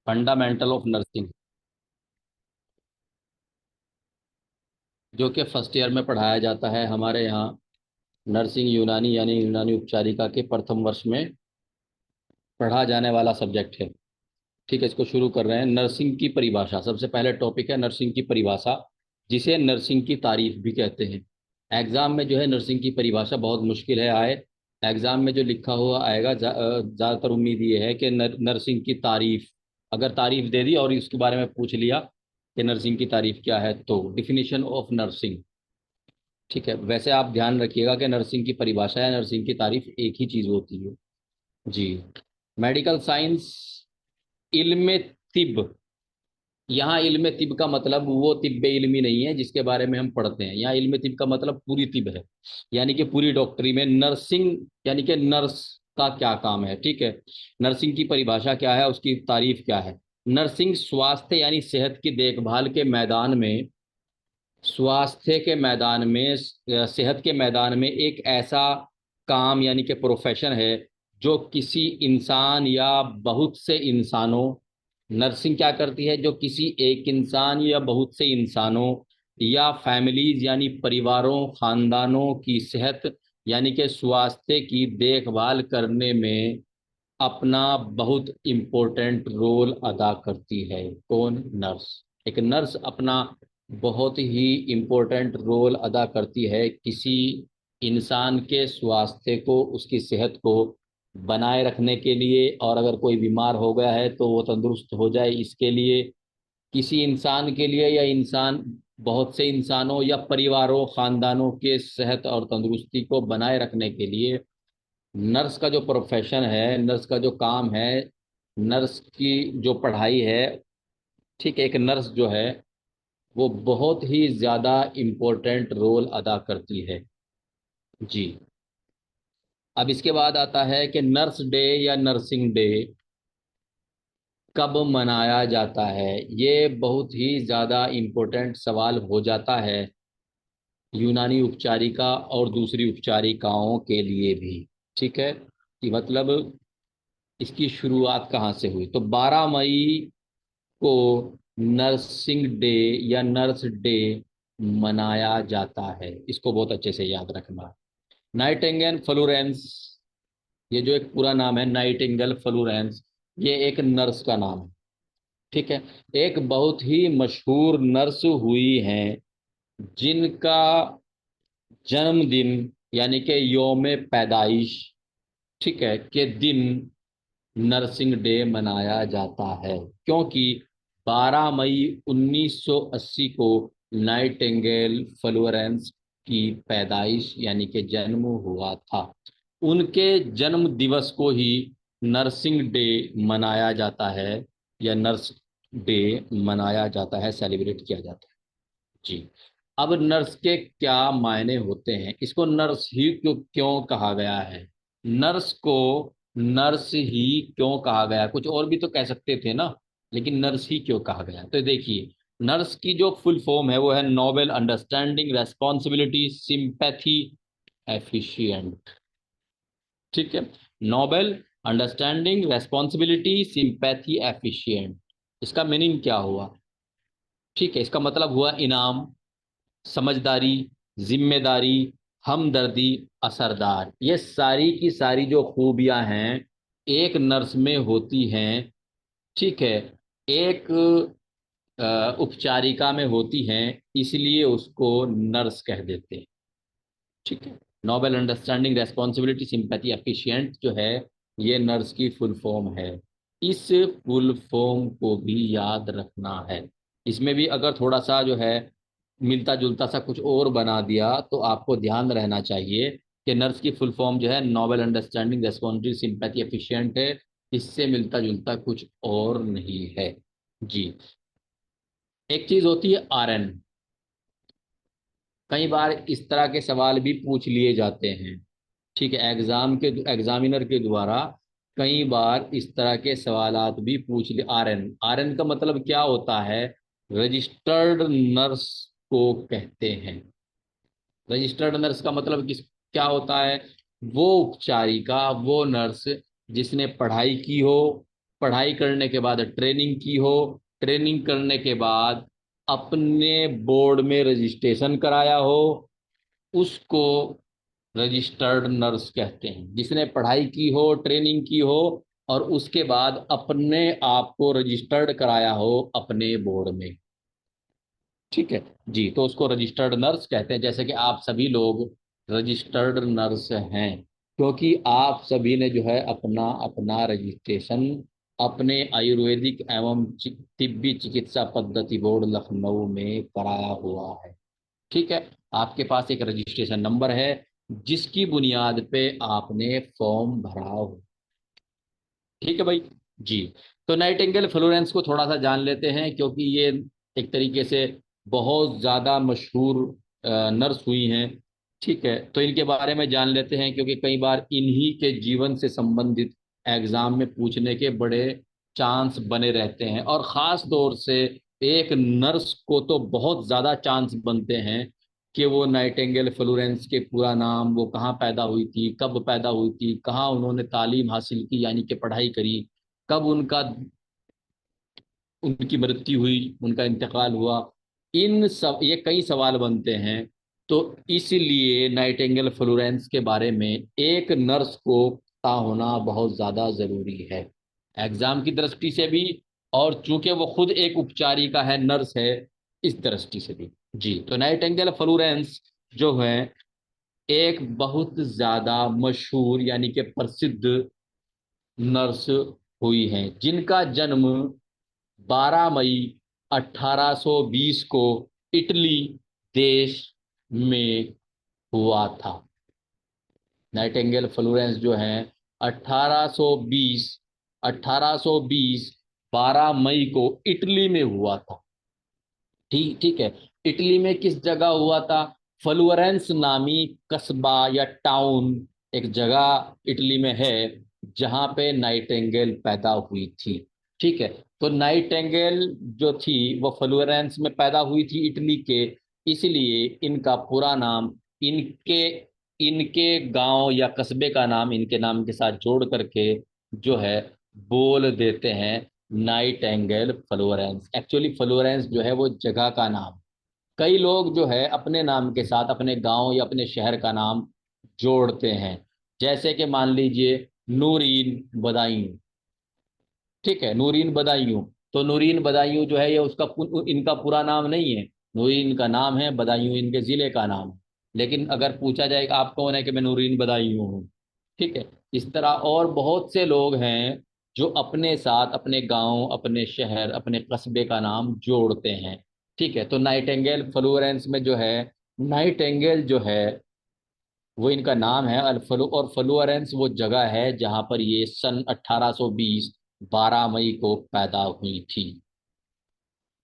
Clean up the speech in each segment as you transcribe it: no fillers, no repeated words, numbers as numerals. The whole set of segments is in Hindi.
फंडामेंटल ऑफ नर्सिंग, जो कि फर्स्ट ईयर में पढ़ाया जाता है हमारे यहाँ। नर्सिंग यूनानी यानी यूनानी उपचारिका के प्रथम वर्ष में पढ़ा जाने वाला सब्जेक्ट है। ठीक है, इसको शुरू कर रहे हैं। नर्सिंग की परिभाषा, सबसे पहले टॉपिक है नर्सिंग की परिभाषा, जिसे नर्सिंग की तारीफ भी कहते हैं। एग्जाम में जो है नर्सिंग की परिभाषा बहुत मुश्किल है आए। एग्जाम में जो लिखा हुआ आएगा, ज़्यादातर उम्मीद ये है कि नर्सिंग की तारीफ, अगर तारीफ दे दी और इसके बारे में पूछ लिया कि नर्सिंग की तारीफ क्या है, तो डिफिनीशन ऑफ नर्सिंग। ठीक है, वैसे आप ध्यान रखिएगा कि नर्सिंग की परिभाषा या नर्सिंग की तारीफ एक ही चीज़ होती है। जी। मेडिकल साइंस, इल्म तिब। यहाँ इल्म तिब का मतलब वो तिब्बे इल्मी नहीं है जिसके बारे में हम पढ़ते हैं। यहाँ इल्म तिब का मतलब पूरी तिब है, यानी कि पूरी डॉक्टरी में नर्सिंग, यानी कि नर्स का क्या काम है। ठीक है, नर्सिंग की परिभाषा क्या है, उसकी तारीफ क्या है। नर्सिंग स्वास्थ्य यानी सेहत की देखभाल के मैदान में, स्वास्थ्य के मैदान में, सेहत के मैदान में एक ऐसा काम यानी कि प्रोफेशन है जो किसी इंसान या बहुत से इंसानों, नर्सिंग क्या करती है, जो किसी एक इंसान या बहुत से इंसानों या फैमिलीज यानी परिवारों खानदानों की सेहत यानी कि स्वास्थ्य की देखभाल करने में अपना बहुत इम्पोर्टेंट रोल अदा करती है। कौन? नर्स। एक नर्स अपना बहुत ही इम्पोर्टेंट रोल अदा करती है किसी इंसान के स्वास्थ्य को, उसकी सेहत को बनाए रखने के लिए, और अगर कोई बीमार हो गया है तो वो तंदुरुस्त हो जाए इसके लिए, किसी इंसान के लिए या इंसान बहुत से इंसानों या परिवारों खानदानों के सेहत और तंदुरुस्ती को बनाए रखने के लिए नर्स का जो प्रोफेशन है, नर्स का जो काम है, नर्स की जो पढ़ाई है, ठीक है, एक नर्स जो है वो बहुत ही ज़्यादा इम्पोर्टेंट रोल अदा करती है। जी। अब इसके बाद आता है कि नर्स डे या नर्सिंग डे कब मनाया जाता है। ये बहुत ही ज़्यादा इम्पोर्टेंट सवाल हो जाता है यूनानी उपचारिका और दूसरी उपचारिकाओं के लिए भी। ठीक है, कि मतलब इसकी शुरुआत कहाँ से हुई। तो 12 मई को नर्सिंग डे या नर्स डे मनाया जाता है। इसको बहुत अच्छे से याद रखना। नाइटिंगेल फ्लोरेंस, ये जो एक पूरा नाम है नाइटिंगेल फ्लोरेंस, ये एक नर्स का नाम है। ठीक है, एक बहुत ही मशहूर नर्स हुई हैं जिनका जन्मदिन यानी कि योम पैदाइश, ठीक है, के दिन नर्सिंग डे मनाया जाता है, क्योंकि 12 मई 1980 को नाइटिंगेल फ्लोरेंस की पैदाइश यानी कि जन्म हुआ था। उनके जन्म दिवस को ही नर्सिंग डे मनाया जाता है, या नर्स डे मनाया जाता है, सेलिब्रेट किया जाता है। जी। अब नर्स के क्या मायने होते हैं, इसको नर्स ही क्यों क्यों कहा गया है, नर्स को नर्स ही क्यों कहा गया? कुछ और भी तो कह सकते थे ना, लेकिन नर्स ही क्यों कहा गया? तो देखिए, नर्स की जो फुल फॉर्म है वो है Nobel understanding responsibility sympathy efficient. ठीक है, Nobel understanding responsibility sympathy efficient. इसका मीनिंग क्या हुआ? ठीक है, इसका मतलब हुआ इनाम, समझदारी, जिम्मेदारी, हमदर्दी, असरदार। ये सारी की सारी जो खूबियां हैं एक नर्स में होती हैं। ठीक है, एक उपचारिका में होती हैं, इसलिए उसको नर्स कह देते हैं। ठीक है, Nobel understanding responsibility sympathy efficient जो है, ये नर्स की फुल फॉर्म है। इस फुल फॉर्म को भी याद रखना है। इसमें भी अगर थोड़ा सा जो है मिलता जुलता सा कुछ और बना दिया तो आपको ध्यान रहना चाहिए कि नर्स की फुल फॉर्म जो है Nobel understanding responsibility sympathy efficient है, इससे मिलता जुलता कुछ और नहीं है। जी। एक चीज होती है आरएन। कई बार इस तरह के सवाल भी पूछ लिए जाते हैं। ठीक है, एग्जामिनर के द्वारा कई बार इस तरह के सवालात भी पूछ लिए। आरएन, आरएन का मतलब क्या होता है? रजिस्टर्ड नर्स को कहते हैं। रजिस्टर्ड नर्स का मतलब क्या होता है? वो उपचारिका, वो नर्स जिसने पढ़ाई की हो, पढ़ाई करने के बाद ट्रेनिंग की हो, ट्रेनिंग करने के बाद अपने बोर्ड में रजिस्ट्रेशन कराया हो, उसको रजिस्टर्ड नर्स कहते हैं। जिसने पढ़ाई की हो, ट्रेनिंग की हो और उसके बाद अपने आप को रजिस्टर्ड कराया हो अपने बोर्ड में, ठीक है जी, तो उसको रजिस्टर्ड नर्स कहते हैं। जैसे कि आप सभी लोग रजिस्टर्ड नर्स हैं, क्योंकि आप सभी ने जो है अपना अपना रजिस्ट्रेशन अपने आयुर्वेदिक एवं तिब्बी चिकित्सा पद्धति बोर्ड लखनऊ में कराया हुआ है। ठीक है, आपके पास एक रजिस्ट्रेशन नंबर है जिसकी बुनियाद पे आपने फॉर्म भरा हो। ठीक है भाई जी। तो नाइटिंगेल फ्लोरेंस को थोड़ा सा जान लेते हैं, क्योंकि ये एक तरीके से बहुत ज़्यादा मशहूर नर्स हुई हैं। ठीक है, तो इनके बारे में जान लेते हैं, क्योंकि कई बार इन्हीं के जीवन से संबंधित एग्जाम में पूछने के बड़े चांस बने रहते हैं। और ख़ास तौर से एक नर्स को तो बहुत ज़्यादा चांस बनते हैं कि वो नाइटिंगेल फ्लोरेंस के पूरा नाम, वो कहाँ पैदा हुई थी, कब पैदा हुई थी, कहाँ उन्होंने तालीम हासिल की यानी कि पढ़ाई करी, कब उनका उनकी मृत्यु हुई, उनका इंतकाल हुआ, इन सब ये कई सवाल बनते हैं। तो इसलिए नाइटिंगेल फ्लोरेंस के बारे में एक नर्स को पता होना बहुत ज़्यादा ज़रूरी है, एग्जाम की दृष्टि से भी, और चूंकि वो खुद एक उपचारिका है, नर्स है, इस दृष्टि से भी जी। तो नाइटिंगेल फ्लोरेंस जो है एक बहुत ज्यादा मशहूर यानी कि प्रसिद्ध नर्स हुई हैं, जिनका जन्म 12 मई 1820 को इटली देश में हुआ था। नाइटिंगेल फ्लोरेंस जो है 1820 1820 12 मई को इटली में हुआ था। ठीक ठीक है, इटली में किस जगह हुआ था? फ्लोरेंस नामी कस्बा या टाउन, एक जगह इटली में है जहां पे नाइटिंगेल पैदा हुई थी। ठीक है, तो नाइटिंगेल जो थी वो फ्लोरेंस में पैदा हुई थी इटली के, इसलिए इनका पूरा नाम इनके इनके गांव या कस्बे का नाम इनके नाम के साथ जोड़ करके जो है बोल देते हैं नाइटिंगेल फ्लोरेंस। एक्चुअली फ्लोरेंस जो है वो जगह का नाम, कई लोग जो है अपने नाम के साथ अपने गांव या अपने शहर का नाम जोड़ते हैं। जैसे कि मान लीजिए नूरीन बदायूं, ठीक है, नूरीन बदायूं। तो नूरीन बदायूं जो है ये उसका इनका पूरा नाम नहीं है, नूरीन का नाम है, बदायूं इनके जिले का नाम है। लेकिन अगर पूछा जाए कि आप कौन है, कि मैं नूरीन बदायूं हूँ। ठीक है, इस तरह और बहुत से लोग हैं जो अपने साथ अपने गांव, अपने शहर, अपने कस्बे का नाम जोड़ते हैं। ठीक है, तो नाइटिंगेल फ्लोरेंस में जो है, नाइटिंगेल जो है वो इनका नाम है, और फ्लोरेंस वो जगह है जहां पर ये सन 1820 12 मई को पैदा हुई थी।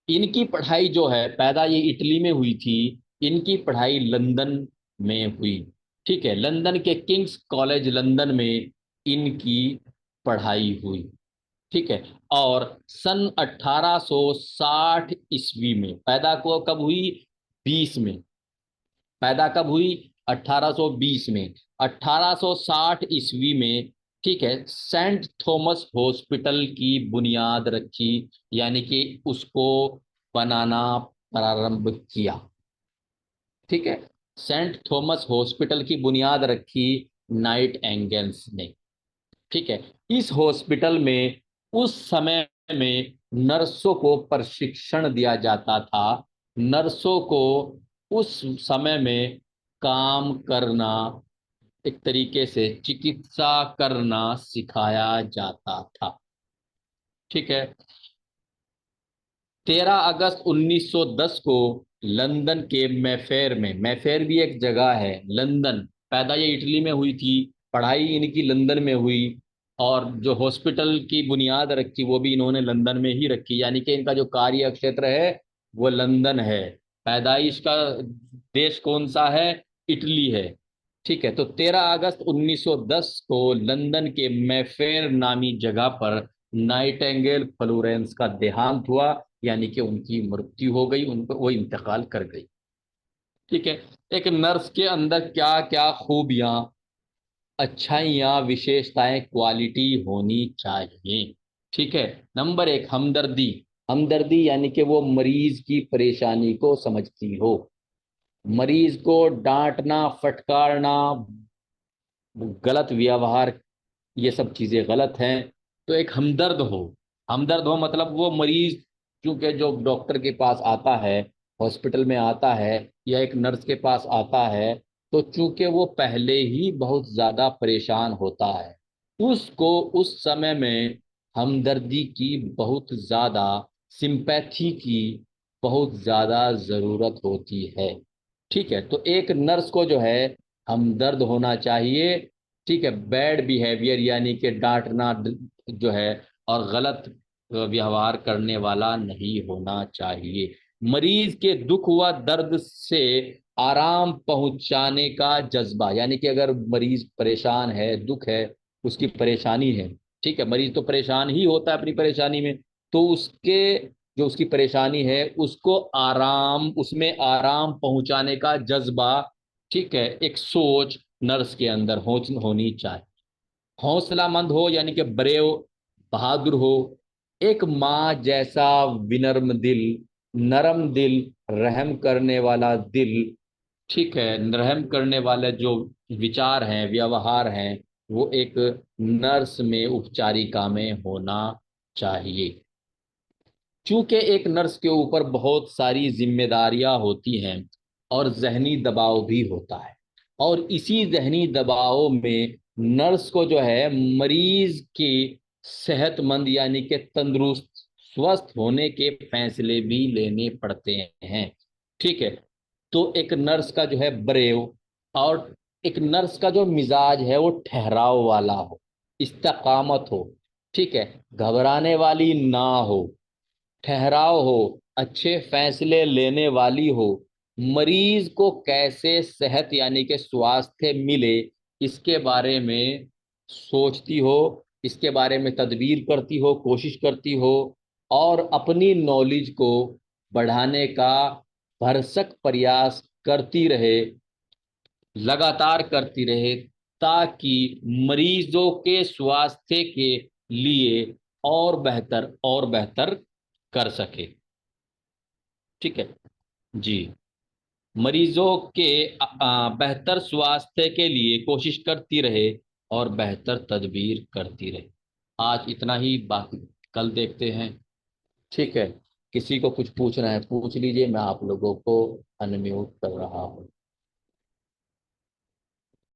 इनकी पढ़ाई जो है, पैदा ये इटली में हुई थी, इनकी पढ़ाई लंदन में हुई। ठीक है, लंदन के किंग्स कॉलेज लंदन में इनकी पढ़ाई हुई। ठीक है, और सन 1860 ईस्वी में पैदा को कब हुई? 20 में पैदा कब हुई? 1820 में। 1860 ईस्वी में, ठीक है, सेंट थॉमस हॉस्पिटल की बुनियाद रखी, यानी कि उसको बनाना प्रारंभ किया। ठीक है, सेंट थॉमस हॉस्पिटल की बुनियाद रखी नाइट एंगल्स ने। ठीक है, इस हॉस्पिटल में उस समय में नर्सों को प्रशिक्षण दिया जाता था। नर्सों को उस समय में काम करना, एक तरीके से चिकित्सा करना सिखाया जाता था। ठीक है, 13 अगस्त 1910 को लंदन के मैफेयर में, मैफेयर भी एक जगह है लंदन, पैदा ये इटली में हुई थी, पढ़ाई इनकी लंदन में हुई, और जो हॉस्पिटल की बुनियाद रखी वो भी इन्होंने लंदन में ही रखी, यानी कि इनका जो कार्य क्षेत्र है वो लंदन है। पैदाइश का देश कौन सा है? इटली है। ठीक है, तो 13 अगस्त 1910 को लंदन के मैफेयर नामी जगह पर नाइटिंगेल फ्लोरेंस का देहांत हुआ, यानी कि उनकी मृत्यु हो गई, उनको वो इंतकाल कर गई। ठीक है, एक नर्स के अंदर क्या क्या खूबियां, अच्छाइयाँ, विशेषताएं, क्वालिटी होनी चाहिए? ठीक है। नंबर एक, हमदर्दी। हमदर्दी यानी कि वो मरीज की परेशानी को समझती हो। मरीज को डांटना, फटकारना, गलत व्यवहार, ये सब चीजें गलत हैं। तो एक हमदर्द हो। हमदर्द हो मतलब वो मरीज, चूंकि जो डॉक्टर के पास आता है, हॉस्पिटल में आता है, या एक नर्स के पास आता है, तो चूंकि वो पहले ही बहुत ज्यादा परेशान होता है, उसको उस समय में हमदर्दी की बहुत ज्यादा, सिंपैथी की बहुत ज्यादा जरूरत होती है। ठीक है, तो एक नर्स को जो है हमदर्द होना चाहिए। ठीक है, बैड बिहेवियर यानी कि डांटना जो है, और गलत व्यवहार करने वाला नहीं होना चाहिए। मरीज के दुख व दर्द से आराम पहुंचाने का जज्बा, यानी कि अगर मरीज परेशान है, दुख है, उसकी परेशानी है, ठीक है, मरीज तो परेशान ही होता है अपनी परेशानी में, तो उसके जो उसकी परेशानी है उसको आराम, उसमें आराम पहुंचाने का जज्बा, ठीक है, एक सोच नर्स के अंदर होनी चाहिए। हौसलामंद हो यानी कि ब्रेव, बहादुर हो। एक माँ जैसा विनम्र दिल, नरम दिल, रहम करने वाला दिल, ठीक है, रहम करने वाले जो विचार हैं, व्यवहार हैं, वो एक नर्स में, उपचारिका में होना चाहिए। चूंकि एक नर्स के ऊपर बहुत सारी जिम्मेदारियां होती हैं और जहनी दबाव भी होता है, और इसी जहनी दबाव में नर्स को जो है मरीज की सेहतमंद यानी कि तंदुरुस्त, स्वस्थ होने के फैसले भी लेने पड़ते हैं। ठीक है, तो एक नर्स का जो है ब्रेव, और एक नर्स का जो मिजाज है वो ठहराव वाला हो, इस्तकामत हो, ठीक है, घबराने वाली ना हो, ठहराव हो, अच्छे फैसले लेने वाली हो, मरीज को कैसे सेहत यानी कि स्वास्थ्य मिले, इसके बारे में सोचती हो, इसके बारे में तदबीर करती हो, कोशिश करती हो, और अपनी नॉलेज को बढ़ाने का भरसक प्रयास करती रहे, लगातार करती रहे, ताकि मरीजों के स्वास्थ्य के लिए और बेहतर कर सके। ठीक है जी। मरीजों के बेहतर स्वास्थ्य के लिए कोशिश करती रहे और बेहतर तदबीर करती रहे। आज इतना ही, बाकी कल देखते हैं। ठीक है, किसी को कुछ पूछना है पूछ लीजिए, मैं आप लोगों को अनम्यूट कर रहा हूँ।